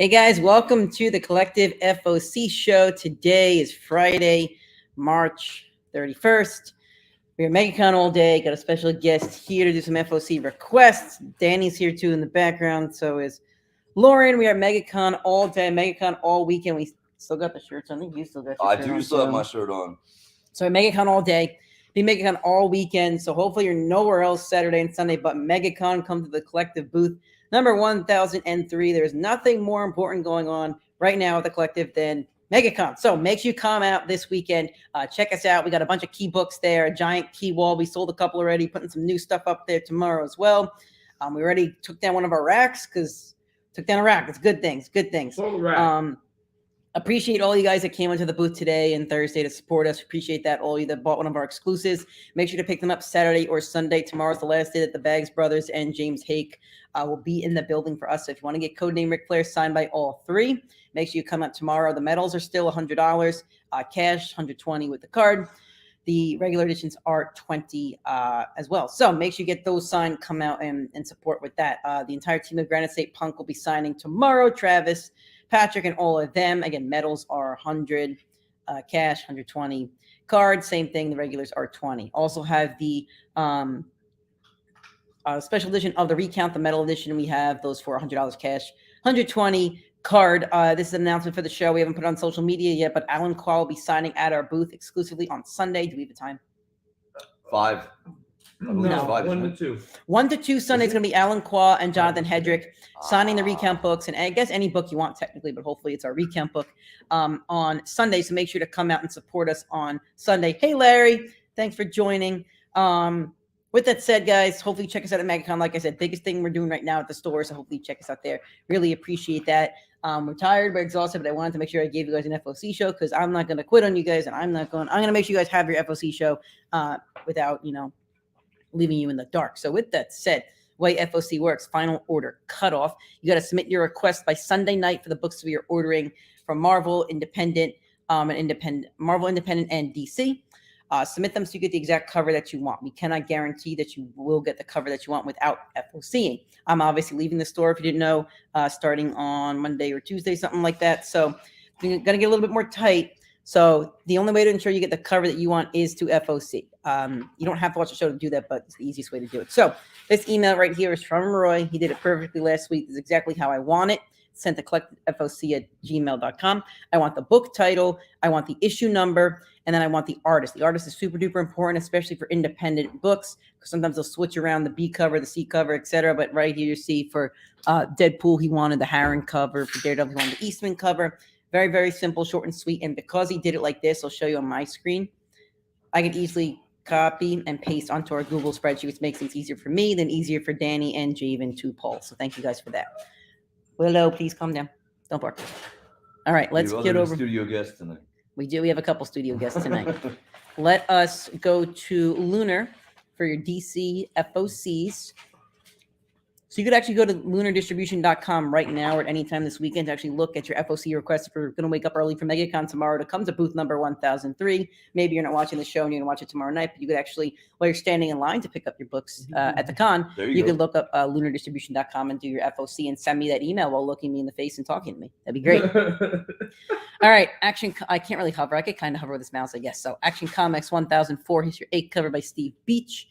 Hey guys, welcome to the Collective FOC show. Today is Friday, March 31st. We're at MegaCon all day. Got a special guest here to do some FOC requests. Danny's here too in the background. So is Lauren. We are at MegaCon all day, MegaCon all weekend. We still got the shirts on. I think you still got your shirt on. I do still have my shirt on. So at MegaCon all day. Be MegaCon all weekend. So hopefully you're nowhere else Saturday and Sunday but MegaCon. Come to the Collective booth. Number 1003. There's nothing more important going on right now at the Collective than MegaCon. So make sure you come out this weekend. Check us out. We got a bunch of key books there, a giant key wall. We sold a couple already, putting some new stuff up there tomorrow as well. We already took down one of our racks because took down a rack. It's good things, good things. Appreciate all you guys that came into the booth today and Thursday to support us. Appreciate that. All you that bought one of our exclusives. Make sure to pick them up Saturday or Sunday. Tomorrow's the last day that the Bags Brothers and James Hake will be in the building for us. So if you want to get Codename Ric Flair signed by all three, make sure you come out tomorrow. The medals are still $100, cash $120 with the card. The regular editions are $20 as well. So make sure you get those signed. Come out and support with that. The entire team of Granite State Punk will be signing tomorrow. Travis, Patrick, and all of them. Again, medals are 100, cash 120, cards same thing. The regulars are 20. Also have the special edition of the Recount, the metal edition. We have those for $100 cash, 120 card. This is an announcement for the show. We haven't put it on social media yet, but Alan Qual will be signing at our booth exclusively on Sunday. Do we have a time? 5. No, 5. 1 to 2. 1 to 2 Sunday is going to be Alan Qual and Jonathan Hedrick signing the Recount books, and I guess any book you want technically, but hopefully it's our Recount book on Sunday. So make sure to come out and support us on Sunday. Hey, Larry, thanks for joining. With that said, guys, hopefully check us out at MegaCon. Like I said, biggest thing we're doing right now at the store, so hopefully check us out there. Really appreciate that. We're tired, we're exhausted, but I wanted to make sure I gave you guys an FOC show because I'm not going to quit on you guys, and I'm going to make sure you guys have your FOC show without, leaving you in the dark. So with that said, the way FOC works, Final Order Cutoff. You got to submit your request by Sunday night for the books we are ordering from Marvel, Independent, and DC. Submit them so you get the exact cover that you want. We cannot guarantee that you will get the cover that you want without FOCing. I'm obviously leaving the store, if you didn't know, starting on Monday or Tuesday, something like that. So we're going to get a little bit more tight. So the only way to ensure you get the cover that you want is to FOC. You don't have to watch the show to do that, but it's the easiest way to do it. So this email right here is from Roy. He did it perfectly last week. This is exactly how I want it. Sent to collectivefoc@gmail.com. I want the book title. I want the issue number. And then I want the artist. The artist is super duper important, especially for independent books, because sometimes they'll switch around the B cover, the C cover, etc. But right here you see for Deadpool, he wanted the Harron cover. For Daredevil, he wanted the Eastman cover. Very, very simple, short and sweet. And because he did it like this, I'll show you on my screen. I can easily copy and paste onto our Google spreadsheet, which makes things easier for me, then easier for Danny and Javen to pull. So thank you guys for that. Willow, please calm down. Don't bark. All right, let's get over. Studio guest tonight. We do. We have a couple studio guests tonight. Let us go to Lunar for your DC FOCs. So you could actually go to lunardistribution.com right now or at any time this weekend to actually look at your FOC requests. If you're going to wake up early for MegaCon tomorrow to come to booth number 1003, maybe you're not watching the show and you're going to watch it tomorrow night, but you could actually, while you're standing in line to pick up your books at the con, you could look up lunardistribution.com and do your FOC and send me that email while looking me in the face and talking to me. That'd be great. All right, Action. I can't really hover. I could kind of hover with this mouse, I guess. So Action Comics 1004. Here's your A cover by Steve Beach.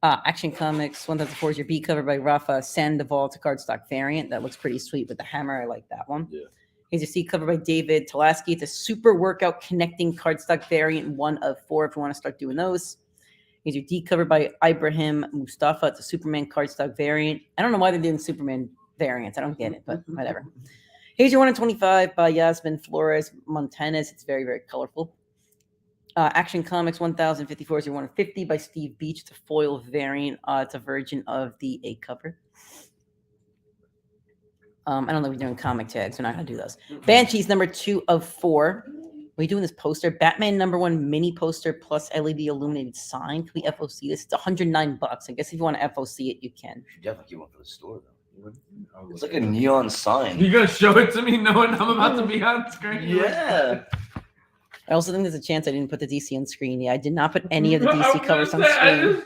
Action Comics 1004 is your B cover by Rafa Sandoval. It's a cardstock variant. That looks pretty sweet with the hammer. I like that one. Yeah. Here's your C cover by David Talaski. It's a super workout connecting cardstock variant, 1 of 4 if you want to start doing those. Here's your D cover by Ibrahim Mustafa. It's a Superman cardstock variant. I don't know why they're doing Superman variants. I don't get it, but whatever. Here's your 1 in 25 by Yasmin Flores Montanez. It's very, very colorful. Action Comics 1054 is your 1 in 50 by Steve Beach. It's a foil variant. It's a version of the A cover. I don't know if we're doing comic tags. We're not going to do those. Banshees number 2 of 4. Are we doing this poster? Batman number 1 mini poster plus LED illuminated sign. Can we FOC this? It's $109. I guess if you want to FOC it, you can. You should definitely get one for the store, though. It's like a neon sign. You gonna show it to me knowing I'm about to be on screen? Yeah. I also think there's a chance I didn't put the DC on screen. Yeah, I did not put any of the DC covers on screen.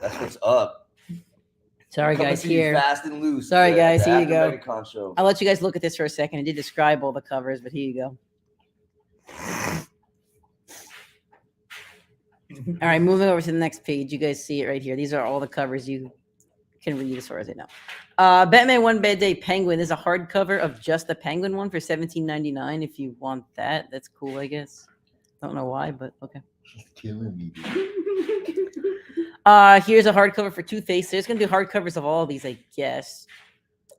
That's what's up. Sorry, Coming guys. to you Here, fast and loose. Sorry, the- guys, the here you go. Megatron show. I'll let you guys look at this for a second. I did describe all the covers, but here you go. All right, moving over to the next page. You guys see it right here. These are all the covers you can read as far as I know. Batman One Bad Day Penguin. There's a hardcover of just the Penguin one for $17.99. If you want that, that's cool, I guess. Don't know why, but okay. She's killing me, dude. Here's a hardcover for Two-Face. There's going to be hardcovers of all of these, I guess.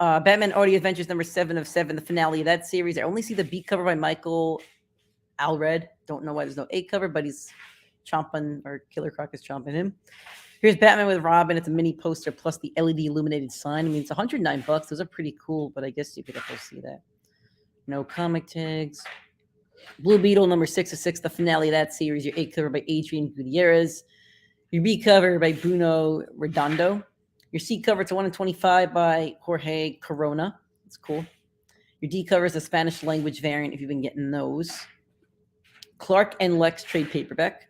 Batman Audio Adventures number 7 of 7, the finale of that series. I only see the B cover by Michael Allred. Don't know why there's no A cover, but he's chomping, or Killer Croc is chomping him. Here's Batman with Robin. It's a mini poster plus the LED illuminated sign. I mean, it's $109. Those are pretty cool, but I guess you could also see that. No comic tags. Blue Beetle number 6 of 6, the finale of that series. Your A cover by Adrian Gutierrez. Your B cover by Bruno Redondo. Your C cover to 1 in 25 by Jorge Corona. That's cool. Your D cover is a Spanish language variant if you've been getting those. Clark and Lex trade paperback.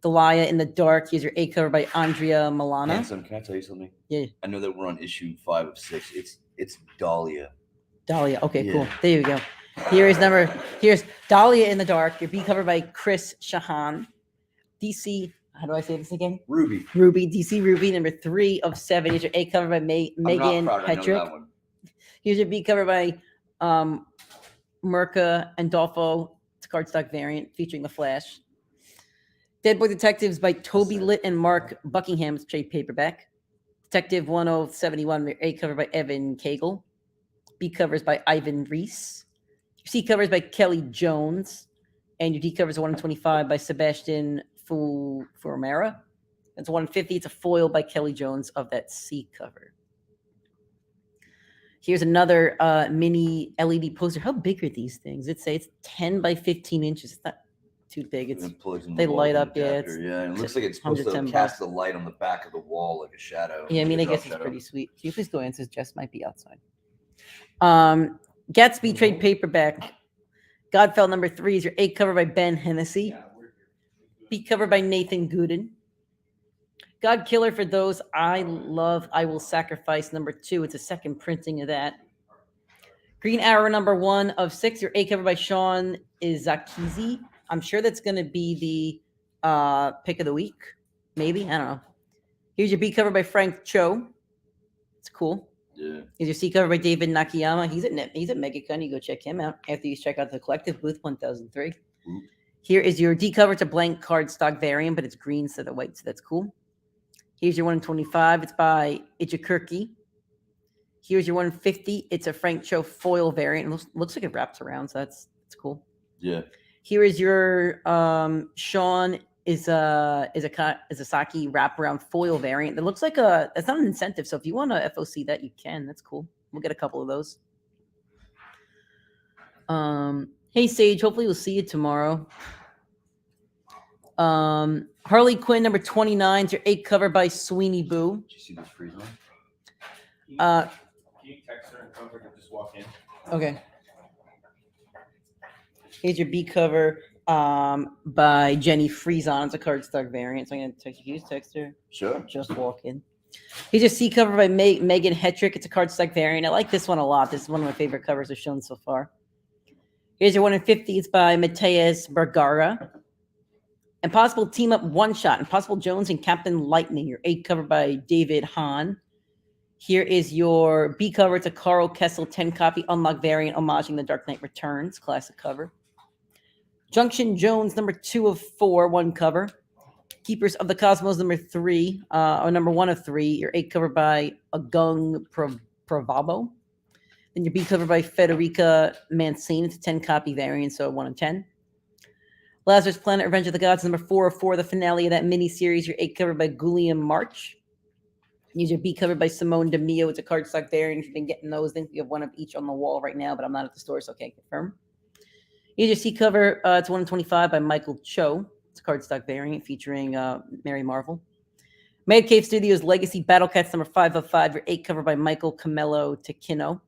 Delia in the Dark. Here's your A cover by Andrea Milana. Handsome, can I tell you something? Yeah. I know that we're on issue 5 of 6. It's Dahlia. Dahlia. Okay, Yeah. cool. There you go. Here's Dahlia in the Dark. Your B cover by Chris Shahan. DC, how do I say this again? Ruby. DC Ruby, number 3 of 7. Here's your A cover by Megan I'm not proud. I know Petrick. that one. Here's your B cover by Mirka and Dolfo. It's a cardstock variant featuring the Flash. Dead Boy Detectives by Toby Litt and Mark Buckingham's trade paperback. Detective 1071, A cover by Evan Cagle. B covers by Ivan Reese. Your C covers by Kelly Jones. And your D covers are 1 in 25 by Sebastian Fumera. That's 150. It's a foil by Kelly Jones of that C cover. Here's another mini LED poster. How big are these things? It's 10 by 15 inches. It's not too big. And it plugs in they the wall light with up, an yeah, adapter. Yeah, and it looks like it's supposed to $110. cast the light on the back of the wall like a shadow. Yeah, I mean, I Like a guess drop it's shadow. pretty sweet. Can you please go in? It says Jess might be outside. Gatsby trade paperback. Godfell number 3 is your A cover by Ben Hennessy. B cover by Nathan Gooden. God Killer for those I love, I will sacrifice number 2. It's a second printing of that. Green Arrow number 1 of 6, your A cover by Sean Izakizi. I'm sure that's going to be the pick of the week. Maybe. I don't know. Here's your B cover by Frank Cho. It's cool. Yeah. Here's your C cover by David Nakayama. He's at MegaCon. You go check him out after you check out the collective booth 1003. Ooh. Here is your D cover. It's a blank cardstock variant, but it's green instead of white, so that's cool. Here's your 1 in 25. It's by Ichikirki. Here's your 150. It's a Frank Cho foil variant. It looks like it wraps around, so that's cool. Yeah. Here is your Sean Izasaki wraparound foil variant. That looks like it's not an incentive. So if you want to FOC that, you can. That's cool. We'll get a couple of those. Hey Sage, hopefully we'll see you tomorrow. Harley Quinn number 29 is your 8 cover by Sweeney Boo. Did you see this freeze on? Can you text her and comfort her? Just walk in. Okay. Here's your B cover by Jenny Friezon. It's a cardstock variant. So I'm going to text you. Text her. Sure. Just walk in. Here's your C cover by Megan Hetrick. It's a cardstock variant. I like this one a lot. This is one of my favorite covers I've shown so far. Here's your 1 in 50. It's by Mateus Bergara. Impossible Team Up One Shot. Impossible Jones and Captain Lightning. Your 8 cover by David Hahn. Here is your B cover. It's a Carl Kessel 10 copy unlock variant homaging The Dark Knight Returns. Classic cover. Junction Jones number 2 of 4. 1 cover. Keepers of the Cosmos number 3. Or number 1 of 3. Your 8 cover by Agung Pravabo. Then your B cover by Federica Mancini. It's a 10 copy variant, so 1 in 10. Lazarus Planet Revenge of the Gods number 4 of 4. The finale of that mini-series. Your 8 cover by Guliam March. Use your B cover by Simone DeMio. It's a cardstock variant. If you've been getting those, I think we have one of each on the wall right now, but I'm not at the store, so I can't confirm. Here's your C cover. It's 1 in 25 by Michael Cho. It's a cardstock variant featuring Mary Marvel. Mad Cave Studios Legacy Battle Cats number 5 of 5. Your 8 cover by Michael Camelo Taquino.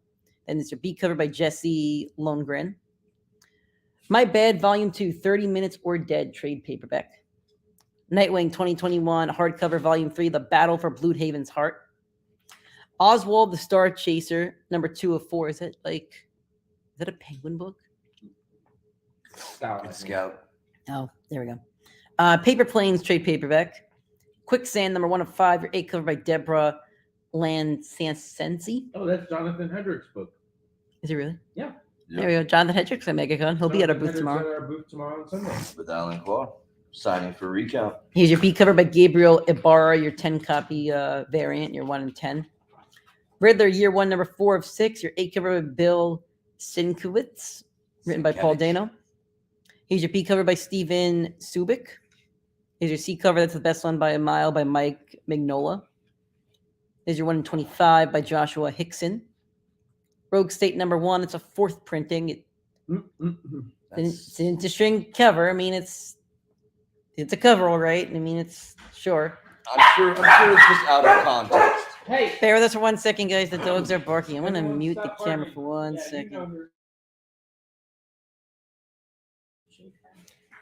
Then it's your B cover by Jesse Lundgren. My Bad Volume 2, 30 Minutes or Dead trade paperback. Nightwing 2021 hardcover Volume 3, The Battle for Bloodhaven's Heart. Oswald the Star Chaser, number 2 of 4. Is that a Penguin book? Scout. I It's think. Scout. Oh, there we go. Paper Planes trade paperback. Quicksand, number 1 of 5. Your 8 cover by Deborah Lansansensi. Oh, that's Jonathan Hendricks' book. Is it really? Yeah. There we go. Jonathan Hendricks at MegaCon. He'll be at our booth Jonathan tomorrow. Hendricks at our booth tomorrow on Sunday. With Alan Claw. Signing for recount. Here's your B cover by Gabriel Ibarra, your 10 copy variant, your 1 in 10. Riddler, year 1, number 4 of 6. Your 8 cover by Bill Sienkiewicz, written by Paul Sienkiewicz. Dano. Here's your B cover by Steven Subik. Here's your C cover. That's the best one by a mile by Mike Mignola. Here's your 1 in 25 by Joshua Hickson. Rogue State number 1. It's a 4th printing. It's an interesting cover. I mean, it's a cover, all right. I mean, it's sure. I'm sure it's just out of context. Hey, Bear with us for 1 second, guys. The dogs are barking. I'm gonna everyone mute the stop camera barking. for 1 Yeah, you second. know her.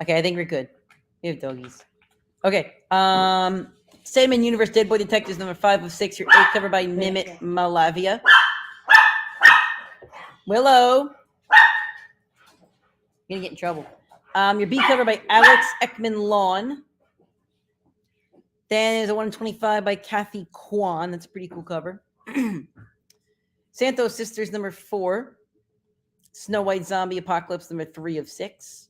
Okay, I think we're good. We have doggies. Okay. Sandman Universe Dead Boy Detectives number 5 of 6. Your 8 cover by Mimit Malavia. Willow. You're gonna get in trouble. Your B cover by Alex Ekman Lawn. Then there's a 125 by Kathy Kwan. That's a pretty cool cover. Santos Sisters number 4. Snow White Zombie Apocalypse number 3 of 6.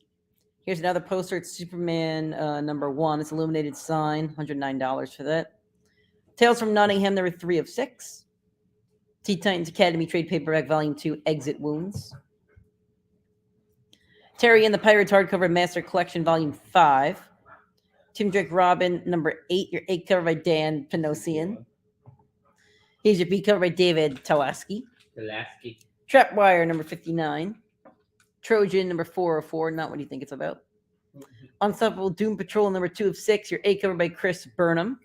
Here's another poster. It's Superman number 1. It's illuminated sign. $109 for that. Tales from Nottingham number 3 of 6. Teen Titans Academy trade paperback volume 2. Exit Wounds. Terry and the Pirates hardcover master collection volume 5. Tim Drake Robin number 8. Your 8 cover by Dan Panosian. Here's your B cover by David Tawaski. Pulaski. Trapwire number 59. Trojan number 404. Not what you think it's about. Unstoppable Doom Patrol number 2 of 6. Your A cover by Chris Burnham.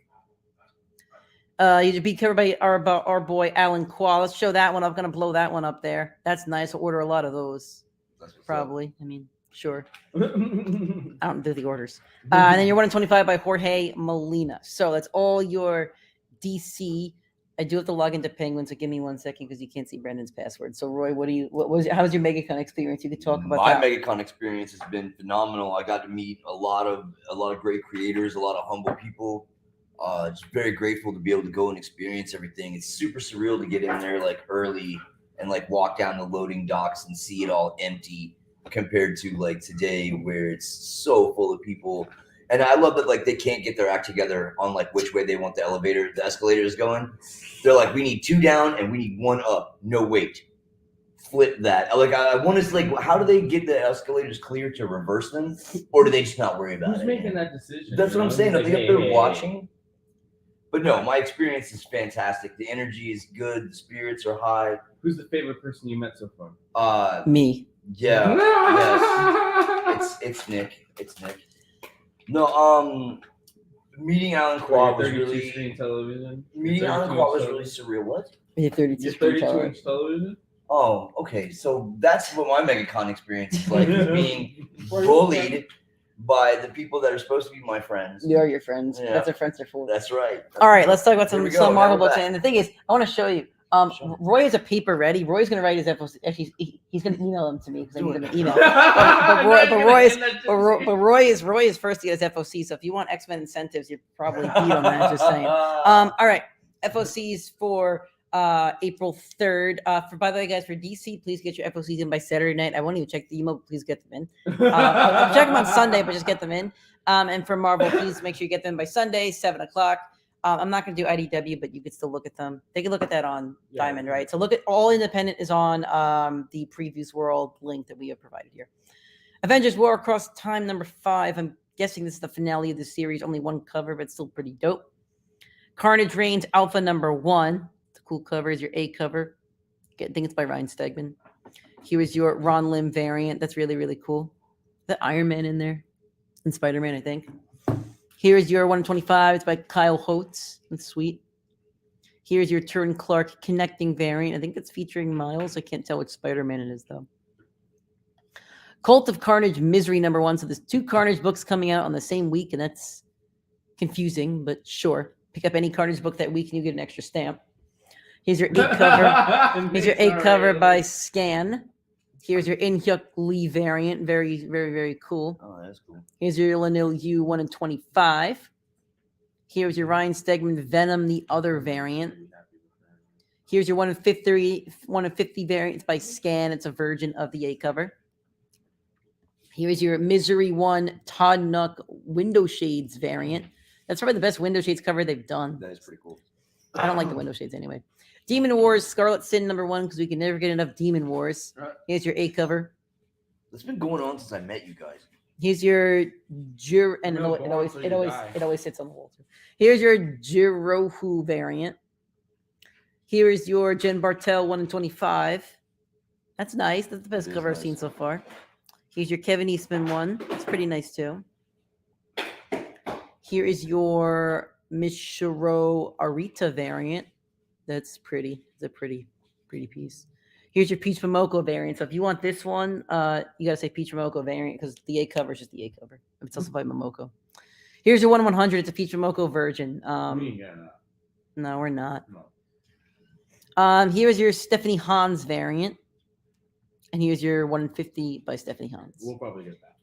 Here's your B cover by our boy Alan Quall. Let's show that one. I'm gonna blow that one up there. That's nice. I'll order a lot of those. That's what's up. Probably. I mean, sure. I don't do the orders. And then your 1 in 25 by Jorge Molina. So that's all your DC. I do have to log into Penguin, so give me 1 second because you can't see Brendan's password. So Roy, how was your MegaCon experience? You could talk about My that. MegaCon experience has been phenomenal. I got to meet a lot of great creators, a lot of humble people. Just very grateful to be able to go and experience everything. It's super surreal to get in there like early and like walk down the loading docks and see it all empty compared to like today where it's so full of people. And I love that like they can't get their act together on like which way they want the escalator is going. They're like, we need 2 down and we need 1 up. No, wait. Flip that. Like I want to like, how do they get the escalators clear to reverse them? Or do they just not worry about Who's it? making that decision? That's what I'm It's saying. Are like, they up there hey, watching? But no, my experience is fantastic. The energy is good. The spirits are high. Who's the favorite person you met so far? Me. Yeah. Yes. It's Nick. It's Nick. No, meeting Alan Quall was 32 really screen television. meeting Alan 32 Quall was inch really surreal. What? We have 32 Your screen 32 tower. inch television? Oh, okay. So that's what my MegaCon experience is like, is being bullied by the people that are supposed to be my friends. We are your friends. Yeah. That's what friends are for. That's right. All right, let's talk about Here we some go. some Now Marvel we're books. back. And the thing is, I want to show you. Sure. Roy is a paper ready. Roy's going to write his FOC. Actually, he's going to email them to me because I need Do them it. to email. But Roy is first to get his FOC. So if you want X-Men incentives, you're probably beat on that. Just saying. All right, FOCs for April 3rd. By the way, guys, for DC, please get your FOCs in by Saturday night. I won't even check the email. But please get them in. I'll check them on Sunday, but just get them in. And for Marvel, please make sure you get them by Sunday, 7 o'clock. I'm not going to do IDW, but you could still look at them. Take a look at that on Diamond, right? So look at All Independent is on the Previews World link that we have provided here. Avengers War Across Time number 5. I'm guessing this is the finale of the series. Only 1 cover, but still pretty dope. Carnage Reigns Alpha number 1. It's a cool cover. Is your A cover. I think it's by Ryan Stegman. Here is your Ron Lim variant. That's really, really cool. The Iron Man in there. And Spider-Man, I think. Here's your 125. It's by Kyle Holtz. That's sweet. Here's your Turin Clark connecting variant. I think it's featuring Miles. I can't tell which Spider-Man it is, though. Cult of Carnage Misery number 1. So there's 2 Carnage books coming out on the same week, and that's confusing, but sure. Pick up any Carnage book that week, and you get an extra stamp. Here's your 8 cover. Here's your 8 cover by Scan. Here's your Inhyuk Lee variant. Very, very, very cool. Oh, that's cool. Here's your Lanil U 1 in 25. Here's your Ryan Stegman Venom, the other variant. Here's your 1 in 50 variants by Scan. It's a version of the 8 cover. Here's your Misery 1 Todd Nuck Window Shades variant. That's probably the best Window Shades cover they've done. That is pretty cool. I don't like the Window Shades anyway. Demon Wars Scarlet Sin #1 because we can never get enough Demon Wars. Here's your 8 cover. It's been going on since I met you guys. Here's your and it always sits on the wall too. Here's your Jirohu variant. Here's your Jen Bartel 1 in 25. That's nice. That's the best cover I've seen so far. Here's your Kevin Eastman one. It's pretty nice too. Here is your Mishiro Arita variant. That's pretty. It's a pretty piece. Here's your Peach Momoko variant. So if you want this one, you gotta say Peach Momoko variant because the A cover is just the A cover. It's also by Momoko. Here's your 1/100. It's a Peach Momoko version. No, we're not. No. Here's your Stephanie Hans variant, and here's your 1 in 50 by Stephanie Hans. We'll probably get that.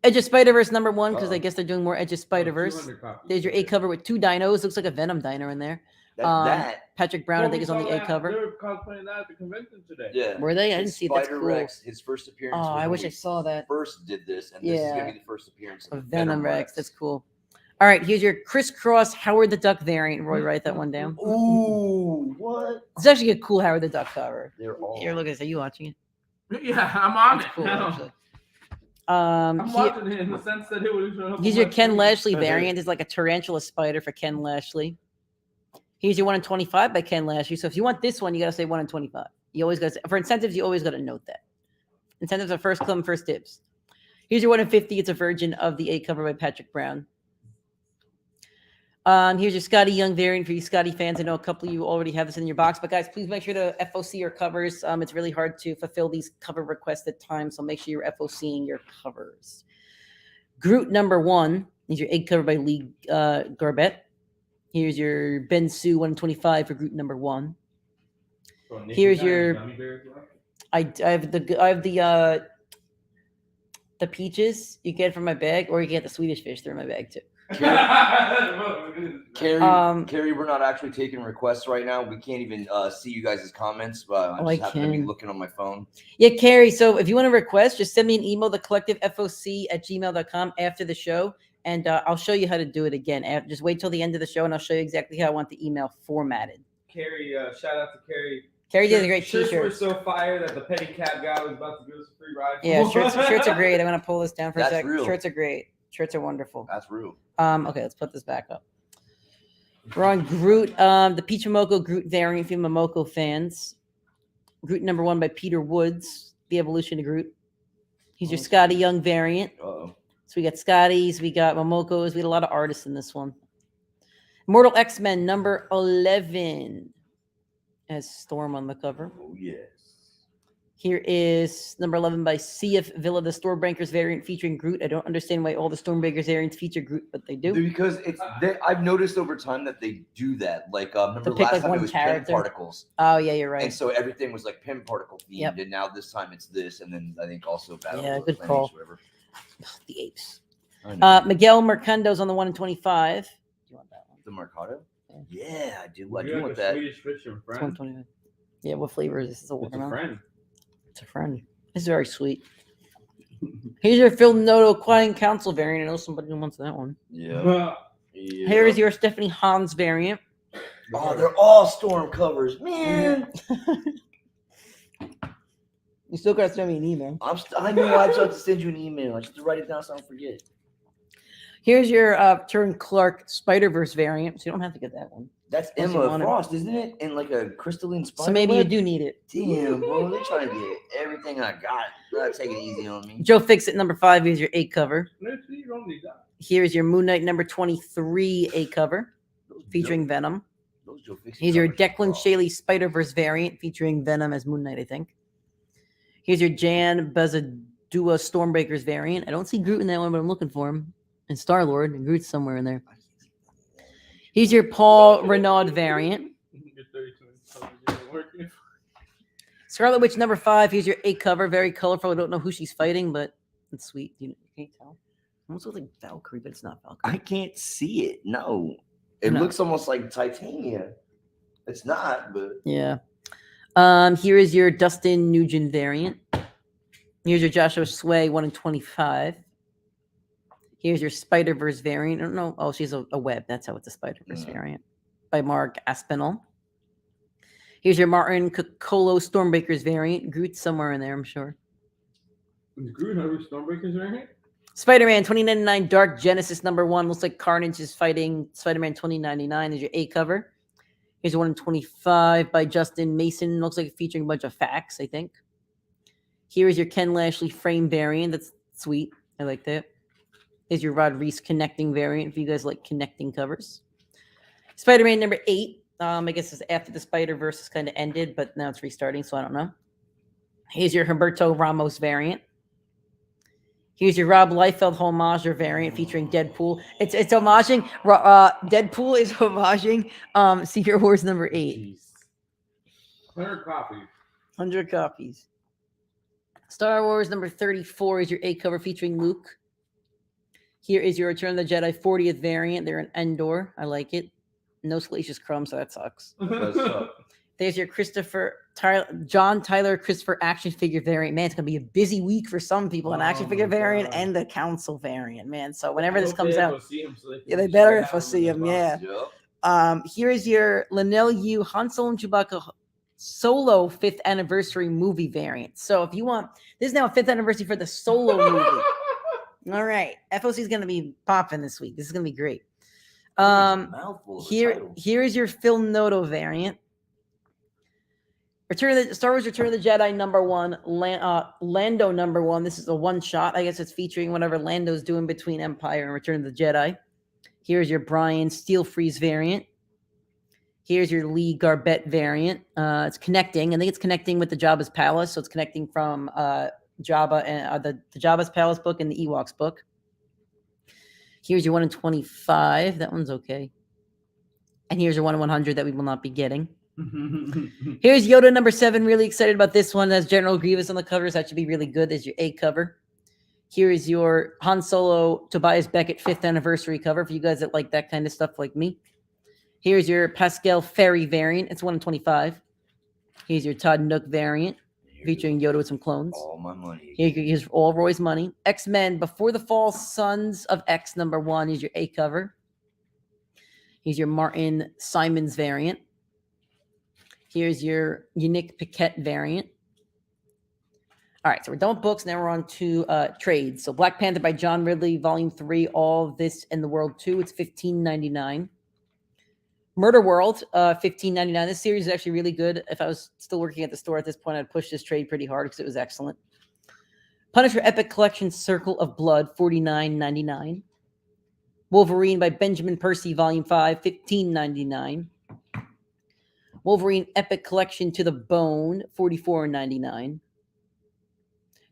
Edge of Spider-Verse #1 because I guess they're doing more Edge of Spider-Verse. 200 copies. There's your A cover with 2 dinos. Looks like a Venom dino in there. Patrick Brown, I think, is on the A cover. They were cosplaying that at the convention today. Yeah. Were they? I didn't see it. That's cool. Rex, his first appearance. Oh, was I when wish we I saw that. First did this, and this is gonna be the first appearance of Venom Rex. That's cool. All right, here's your crisscross Howard the Duck variant. Roy, write that one down. Ooh, what? It's actually a cool Howard the Duck cover. They're all. Here, look at this. Are you watching it? Yeah, I'm on it. Cool, now. actually. I'm watching it in the sense that it was. Here's your Ken Lashley variant. It's like a tarantula spider for Ken Lashley. Here's your 1 in 25 by Ken Lashley. So if you want this one, you got to say 1 in 25. You always got to, for incentives, you always got to note that. Incentives are first come, first dibs. Here's your 1 in 50. It's a version of the A cover by Patrick Brown. Here's your Scotty Young variant for you Scotty fans. I know a couple of you already have this in your box, but guys, please make sure to FOC your covers. It's really hard to fulfill these cover requests at times, so make sure you're FOCing your covers. Groot #1 is your 8 cover by Lee Garbett. Here's your Ben Sue 1 in 25 for Groot #1. Here's your I have the peaches you get from my bag, or you get the Swedish fish through my bag too. Carrie, we're not actually taking requests right now. We can't even see you guys' comments, but I just happen to be looking on my phone. Yeah, Carrie. So if you want to request, just send me an email, thecollectivefoc@gmail.com after the show, and I'll show you how to do it again. Just wait till the end of the show, and I'll show you exactly how I want the email formatted. Carrie, shout out to Carrie. Carrie did a great Shirts t-shirt. were so fire that the pedicab guy was about to give us a free ride. Yeah, shirts are great. I'm gonna pull this down for a second. Real. Shirts are great. Shirts are wonderful. That's real. Okay, let's put this back up. We're on Groot. The Peach Momoko Groot variant for Momoko fans. Groot #1 by Peter Woods. The Evolution of Groot. He's your Scotty Young variant. Uh-oh. So we got Scotties, we got Momokos, we had a lot of artists in this one. Immortal X-Men #11 has Storm on the cover. Oh yes. Here is #11 by CF Villa, the Stormbreakers variant featuring Groot. I don't understand why all the Stormbreakers variants feature Groot, but they do. Because I've noticed over time that they do that. Like remember pick, last like, time one it was character. Pym particles. Oh yeah, you're right. And so everything was like Pym particle themed, Yep. and now this time it's this, and then I think also Battle Yeah, of good Atlantis, call. whatever. The apes. I know. Miguel Mercando's on the 1 in 25. Do you want that one? The Mercado? Yeah. Yeah, I do. I You're do like want a that. Swedish fisher It's friend. 125. Yeah, what flavor is this? It's a It's a watermelon. friend. It's a friend. This is very sweet. Here's your Phil Noto Quiet Council variant. I know somebody who wants that one. Yeah. Here is your Stephanie Hans variant. Oh, they're all storm covers, man. You still gotta send me an email. I know I just have to send you an email. I just have to write it down so I don't forget. Here's your Turin Clark Spider-Verse variant. So you don't have to get that one. That's Unless you Emma want it. Frost, isn't it? In like a crystalline spider. So maybe you web? do need it. Damn, bro, they're trying to get everything I got. They're taking it easy on me. Joe Fixit #5. Here's your A cover. You don't need that. Here's your Moon Knight #23 A cover featuring Venom. Those Joe Fixit Here's your covers are Declan raw. Shaley Spider-Verse variant featuring Venom as Moon Knight, I think. Here's your Jan Bezadua Stormbreakers variant. I don't see Groot in that one, but I'm looking for him. And Star-Lord, and Groot's somewhere in there. Here's your Paul Renaud variant. Get 32 minutes. working. Scarlet Witch number 5. Here's your A cover. Very colorful. I don't know who she's fighting, but it's sweet. You can't tell. Almost looks like Valkyrie, but it's not Valkyrie. I can't see it. No. It No. looks almost like titanium. It's not, but Yeah. Here is your Dustin Nugent variant. Here's your Joshua Sway 1 in 25. Here's your Spider-Verse variant. I don't know. Oh, she's a web. That's how it's a Spider-Verse variant by Mark Aspinall. Here's your Martin Cocolo Stormbreakers variant. Groot's somewhere in there, I'm sure. Is Groot having Stormbreakers right here? Spider-Man 2099 Dark Genesis number 1. Looks like Carnage is fighting Spider-Man 2099. Is your A cover. Here's one in 25 by Justin Mason. Looks like featuring a bunch of facts, I think. Here is your Ken Lashley frame variant. That's sweet. I like that. Here's your Rod Reese connecting variant if you guys like connecting covers. Spider-Man number 8. I guess it's after the Spider-Verse is kind of ended, but now it's restarting, so I don't know. Here's your Humberto Ramos variant. Here's your Rob Liefeld homage variant featuring Deadpool. It's homaging. Deadpool is homaging Secret Wars number 8. Jeez. 100 copies. 100 copies. Star Wars number 34 is your A cover featuring Luke. Here is your Return of the Jedi 40th variant. They're an Endor. I like it. No Salacious Crumb, so that sucks. There's your John Tyler Christopher action figure variant. Man, it's going to be a busy week for some people. An action figure variant and the council variant, man. So whenever this comes out, they better if I see him, yeah. Yep. Here is your Linnell Yu Han Solo and Chewbacca Solo 5th anniversary movie variant. So if you want, this is now a 5th anniversary for the Solo movie. All right. FOC is going to be popping this week. This is going to be great. Here is your Phil Noto variant. Star Wars Return of the Jedi number 1, Lando number 1. This is a one shot. I guess it's featuring whatever Lando's doing between Empire and Return of the Jedi. Here's your Brian Steel Freeze variant. Here's your Lee Garbett variant. It's connecting. I think it's connecting with the Jabba's Palace, so it's connecting from Jabba and the Jabba's Palace book and the Ewoks book. Here's your 1 in 25. That one's okay. And here's your 1 in 100 that we will not be getting. Here's Yoda number 7. Really excited about this one. That's General Grievous on the covers. That should be really good. There's your A cover. Here is your Han Solo Tobias Beckett 5th anniversary cover for you guys that like that kind of stuff like me. Here's your Pascal Ferry variant. It's 1 in 25. Here's your Todd Nook variant featuring Yoda with some clones. All my money. Here's all Roy's money. X-Men Before the Fall Sons of X number 1 is your A cover. Here's your Martin Simons variant. Here's your Unique Paquette variant. All right, so we're done with books. Now we're on to trades. So Black Panther by John Ridley, Volume 3, All of This in the World 2. It's $15.99. Murder World, $15.99. This series is actually really good. If I was still working at the store at this point, I'd push this trade pretty hard because it was excellent. Punisher Epic Collection Circle of Blood, $49.99. Wolverine by Benjamin Percy, Volume 5, $15.99. Wolverine Epic Collection To the Bone, $44.99.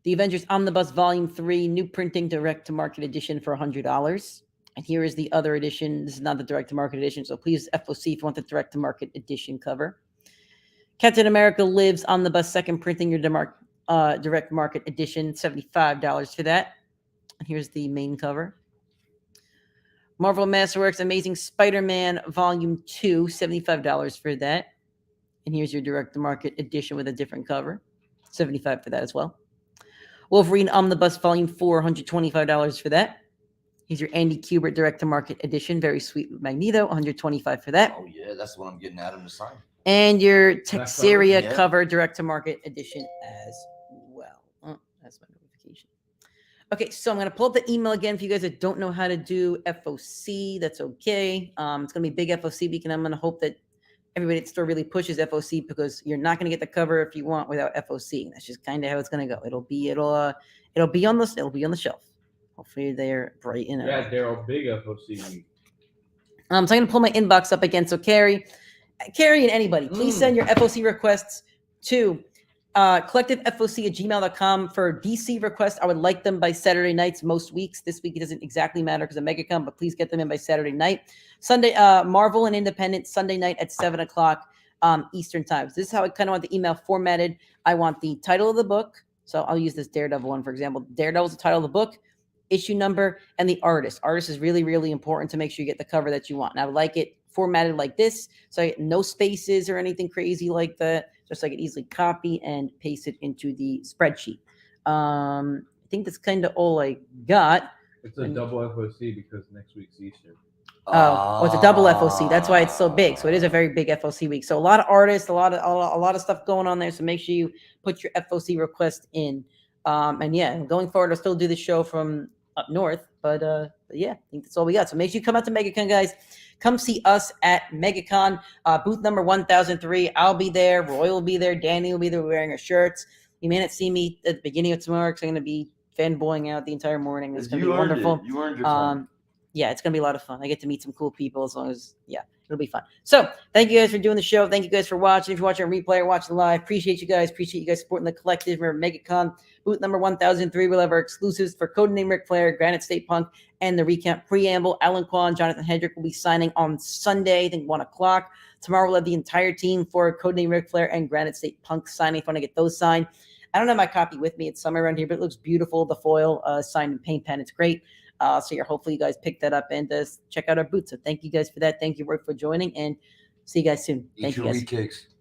The Avengers Omnibus Volume 3, new printing direct-to-market edition for $100. And here is the other edition. This is not the direct-to-market edition, so please FOC if you want the direct-to-market edition cover. Captain America Lives Omnibus second printing, your direct-market edition, $75 for that. And here's the main cover. Marvel Masterworks Amazing Spider-Man Volume 2, $75 for that. And here's your direct-to-market edition with a different cover, $75 for that as well. Wolverine Omnibus Volume 4, $125 for that. Here's your Andy Kubert direct-to-market edition, very sweet with Magneto, $125 for that. Oh yeah, that's what I'm getting Adam to sign. And your Texeria yeah. cover direct-to-market edition as well. Oh, that's my notification. Okay, so I'm going to pull up the email again for you guys that don't know how to do FOC. That's okay. It's going to be big FOC week, and I'm going to hope that everybody at the store really pushes FOC because you're not going to get the cover if you want without FOC. That's just kind of how it's going to go. It'll be on the shelf. Hopefully they're bright and yeah, Daryl, big FOC. So I'm going to pull my inbox up again. So Carrie and anybody, please send your FOC requests to collectivefoc@gmail.com for DC requests. I would like them by Saturday nights most weeks. This week it doesn't exactly matter because of MegaCon, but please get them in by Saturday night. Sunday, Marvel and Independent, Sunday night at 7 o'clock. Eastern time. So this is how I kind of want the email formatted. I want the title of the book. So I'll use this Daredevil one, for example. Daredevil is the title of the book, issue number, and the artist. Artist is really, really important to make sure you get the cover that you want. And I would like it formatted like this, so I get no spaces or anything crazy like that, just so I can easily copy and paste it into the spreadsheet. I think that's kind of all I got. It's a double FOC because next week's Easter. Oh, it's a double FOC. That's why it's so big. So it is a very big FOC week. So a lot of artists, a lot of stuff going on there. So make sure you put your FOC request in. And yeah, going forward, I'll still do the show from up north. But yeah, I think that's all we got. So make sure you come out to MegaCon, guys. Come see us at MegaCon, booth number 1003. I'll be there. Roy will be there. Danny will be there wearing our shirts. You may not see me at the beginning of tomorrow because I'm going to be fanboying out the entire morning. It's going to be wonderful. You earned your time. Yeah, it's going to be a lot of fun. I get to meet some cool people as long as, yeah, it'll be fun. So thank you guys for doing the show. Thank you guys for watching. If you're watching a replay or watching live, appreciate you guys. Appreciate you guys supporting the collective. Remember, MegaCon, booth number 1003. We'll have our exclusives for Codename Ric Flair, Granite State Punk, and the recount preamble. Alan Kwan, Jonathan Hendrick will be signing on Sunday, I think 1 o'clock. Tomorrow we'll have the entire team for Codename Ric Flair and Granite State Punk signing. If you want to get those signed. I don't have my copy with me. It's somewhere around here, but it looks beautiful. The foil signed in paint pen. It's great. So you're hopefully you guys pick that up and check out our booth. So thank you guys for that. Thank you, Rick, for joining, and see you guys soon. Thank you, guys. Eat your wheat cakes.